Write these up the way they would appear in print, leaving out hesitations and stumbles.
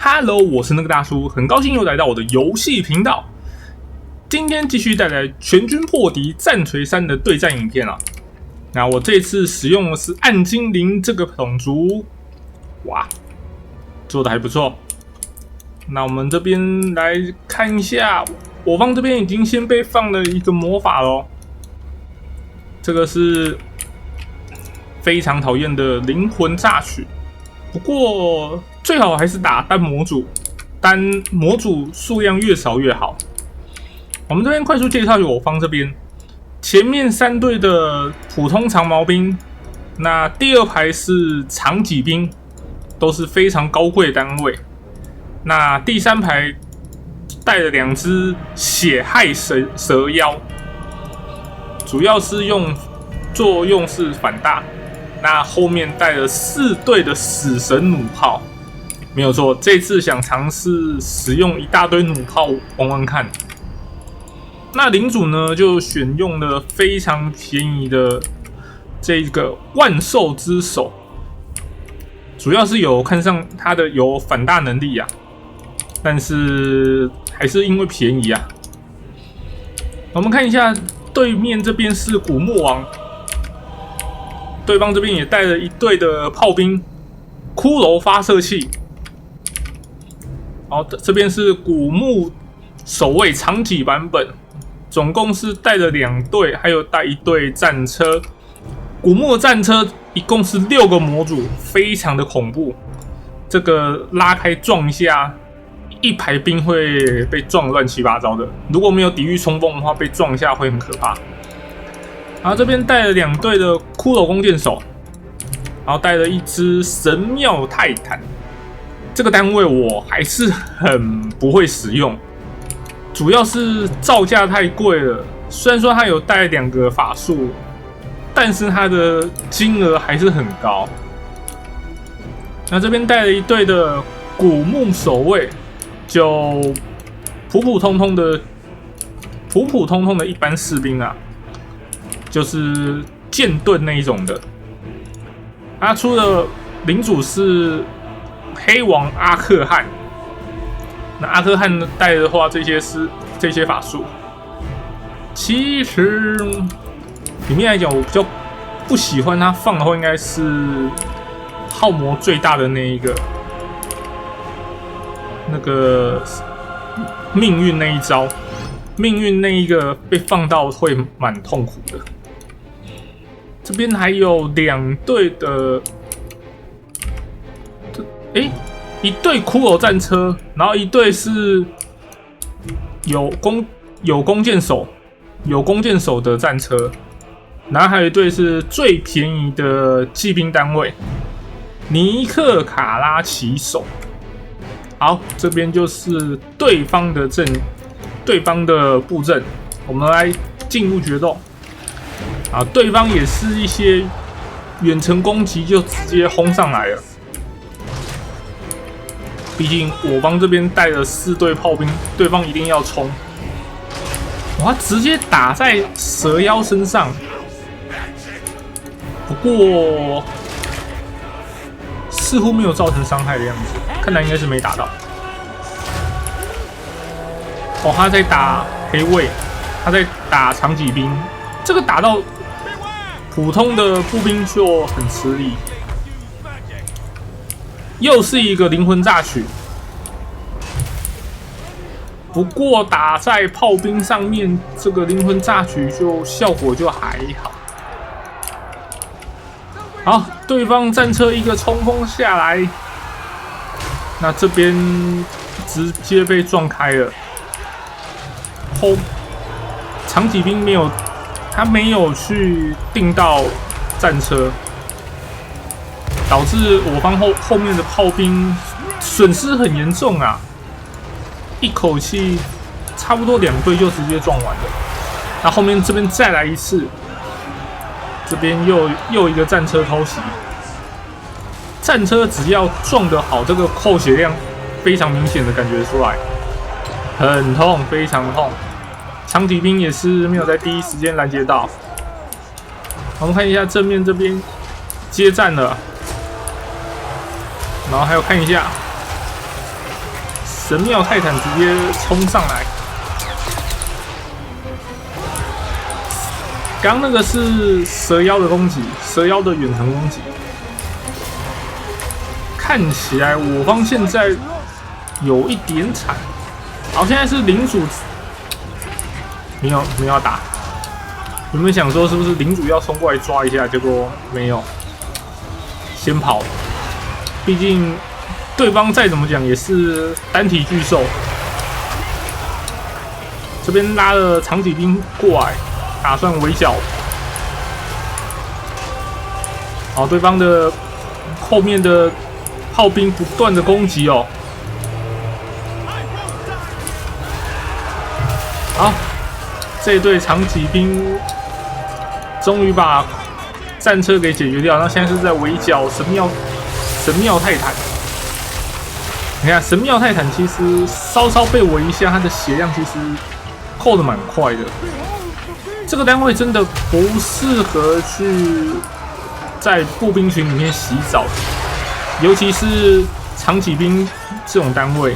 Hello， 我是那個大叔，很高興又來到我的遊戲頻道。今天繼續帶來全軍破敵戰錘3的對戰影片啊。那我這次使用的是暗精靈這個種族，哇，做的還不錯。那我們這邊來看一下，我方這邊已經先被放了一個魔法咯。這個是非常討厭的靈魂榨取，不過最好還是打單模組，單模組數量越少越好。我們這邊快速介紹一下我方這邊，前面3隊的普通長矛兵，那第2排是長戟兵，都是非常高貴的單位。那第3排帶了2隻血骸蛇妖，主要是作用是反大。那後面帶了4隊的死神弩炮，沒有錯。這次想嘗試使用一大堆弩炮玩玩看。那領主呢，就選用了非常便宜的這個萬獸之手，主要是有看上它的有反大能力啊，但是還是因為便宜啊。我們看一下對面這邊是古墓王。對方這邊也帶了一隊的炮兵，骷髏發射器。好，這邊是古墓守衛長戟版本，總共是帶了2隊，還有帶1隊戰車。古墓的戰車一共是6個模組，非常的恐怖。這個拉開撞一下，一排兵會被撞亂七八糟的。如果沒有抵禦衝鋒的話，被撞一下會很可怕。然後這邊帶了2隊的骷髏弓箭手，然後帶了1隻神廟泰坦。這個單位我還是很不會使用，主要是造價太貴了。雖然說它有帶2個法術，但是它的金額還是很高。那這邊帶了1隊的古墓守衛，就普普通通的一般士兵啊。就是劍盾那一種的，他出的領主是黑王阿克漢。那阿克漢帶的話，這些法術。其實裡面來講，我比較不喜歡他放的話，應該是耗魔最大的那個命運那一招，命運那一個被放到會蠻痛苦的。這邊還有2隊的，一隊骷髏戰車，然後1隊是有弓箭手的戰車，然後還有1隊是最便宜的騎兵單位尼克卡拉騎手。好，這邊就是對方的布陣，我們來進入決鬥。啊，對方也是一些遠程攻擊就直接轟上來了。畢竟我方這邊帶了4隊炮兵，對方一定要衝。哇，直接打在蛇妖身上。不過似乎沒有造成傷害的樣子，看來應該是沒打到。哦，他在打黑衛，他在打長戟兵。這個打到普通的步兵就很吃力，又是一個靈魂榨取。不過打在炮兵上面，這個靈魂榨取就效果就還好。好，對方戰車一個衝鋒下來，那這邊直接被撞開了。長戟兵沒有去定到戰車，導致我方後面的炮兵損失很嚴重啊！一口氣差不多2隊就直接撞完了。那後面這邊再來一次，這邊又一個戰車偷襲。戰車只要撞得好，這個扣血量非常明顯的感覺出來，很痛，非常痛。長戟兵也是沒有在第一時間攔截到。我們看一下正面這邊接戰了，然後還有看一下神廟泰坦直接衝上來。剛那個是蛇妖的攻擊，蛇妖的遠程攻擊。看起來我方現在有一點慘。好，現在是領主沒有要打。有沒有想說是不是領主要衝過來抓一下？結果沒有，先跑。畢竟對方再怎麼講也是單體巨獸。這邊拉了長戟兵過來。打算圍剿，好，對方的後面的炮兵不斷的攻擊哦。好，這一隊長戟兵終於把戰車給解決掉，那現在是在圍剿神廟泰坦。你看神廟泰坦其實稍稍被圍一下，它的血量其實扣得蠻快的。這個單位真的不適合去在步兵群裡面洗澡，尤其是長戟兵這種單位，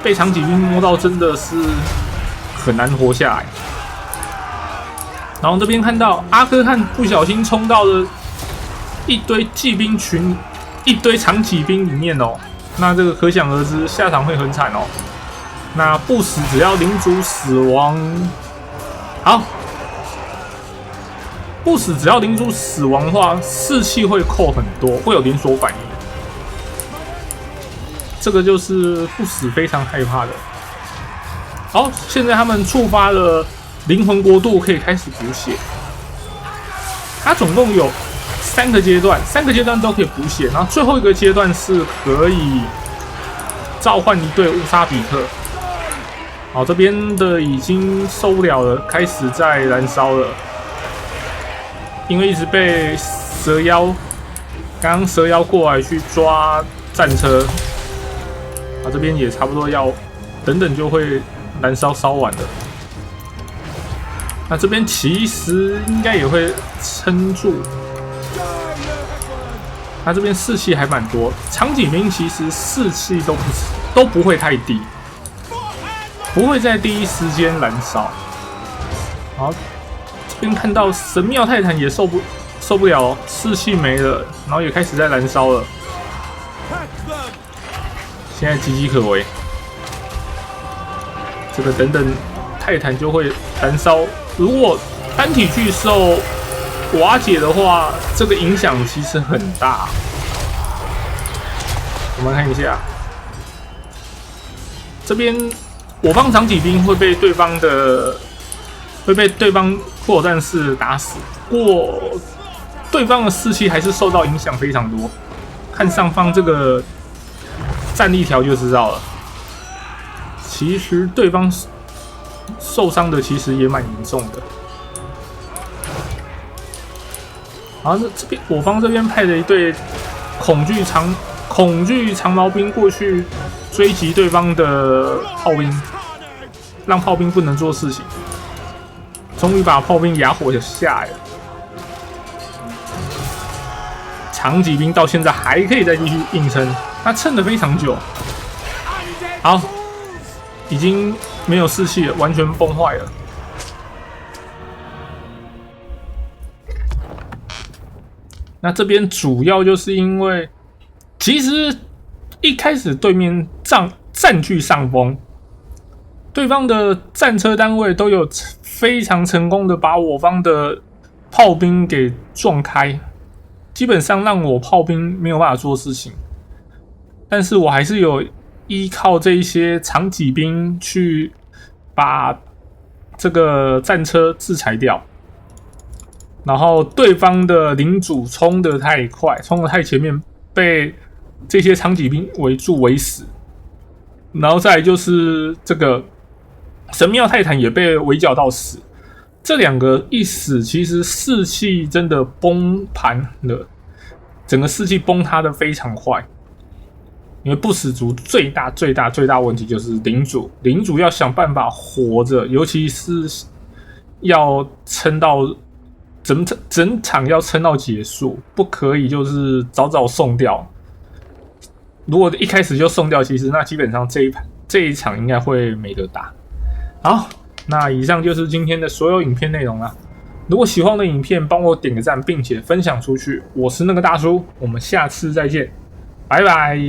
被長戟兵摸到真的是很難活下來。然後這邊看到阿哥漢不小心衝到了一堆騎兵群、一堆長戟兵裡面哦，那這個可想而知下場會很慘哦。那不死只要領主死亡，好。不死，只要領主死亡的話，士氣會扣很多，會有連鎖反應。這個就是不死非常害怕的。好，現在他們觸發了靈魂國度，可以開始補血。它總共有3個階段，3個階段都可以補血，然後最後一個階段是可以召喚一隊烏沙比特。好，這邊的已經受不了了，開始在燃燒了。因為一直被蛇妖，剛剛蛇妖過來去抓戰車，啊，這邊也差不多要等等就會燃燒完了。那這邊其實應該也會撐住，他這邊士氣還蠻多，長戟兵其實士氣都不會太低，不會在第一時間燃燒。好。這邊看到神廟泰坦也受不了，士氣沒了，然後也開始在燃燒了。現在岌岌可危，這個等等泰坦就會燃燒。如果單體巨獸瓦解的話，這個影響其實很大。我們看一下，這邊我方長戟兵会被对方骷髏戰士打死，不過對方的士氣還是受到影響非常多。看上方這個戰力條就知道了。其實對方受傷的其實也蠻嚴重的。好，這邊我方這邊派了一隊恐懼長矛兵過去追擊對方的炮兵，讓炮兵不能做事情。終於把炮兵啞火下來了，長戟兵到現在還可以再繼續硬撐，他撐得非常久。好，已經沒有士氣了，完全崩壞了。那這邊主要就是因為，其實一開始對面占據上風。對方的戰車單位都有非常成功的把我方的炮兵給撞開，基本上讓我炮兵沒有辦法做事情。但是我還是有依靠這一些長戟兵去把這個戰車制裁掉。然後對方的領主衝得太快，衝得太前面，被這些長戟兵圍死。然後再來就是這個。神廟泰坦也被圍剿到死，這兩個一死，其實士氣真的崩盤了，整個士氣崩塌的非常快。因為不死族最大問題就是領主要想辦法活着，尤其是要撐到整場要撐到結束，不可以就是早送掉。如果一開始就送掉，其實那基本上這一場應該會沒得打。好，那以上就是今天的所有影片內容了。如果喜歡我的影片，幫我點個讚，並且分享出去。我是那個大叔，我們下次再見，拜拜。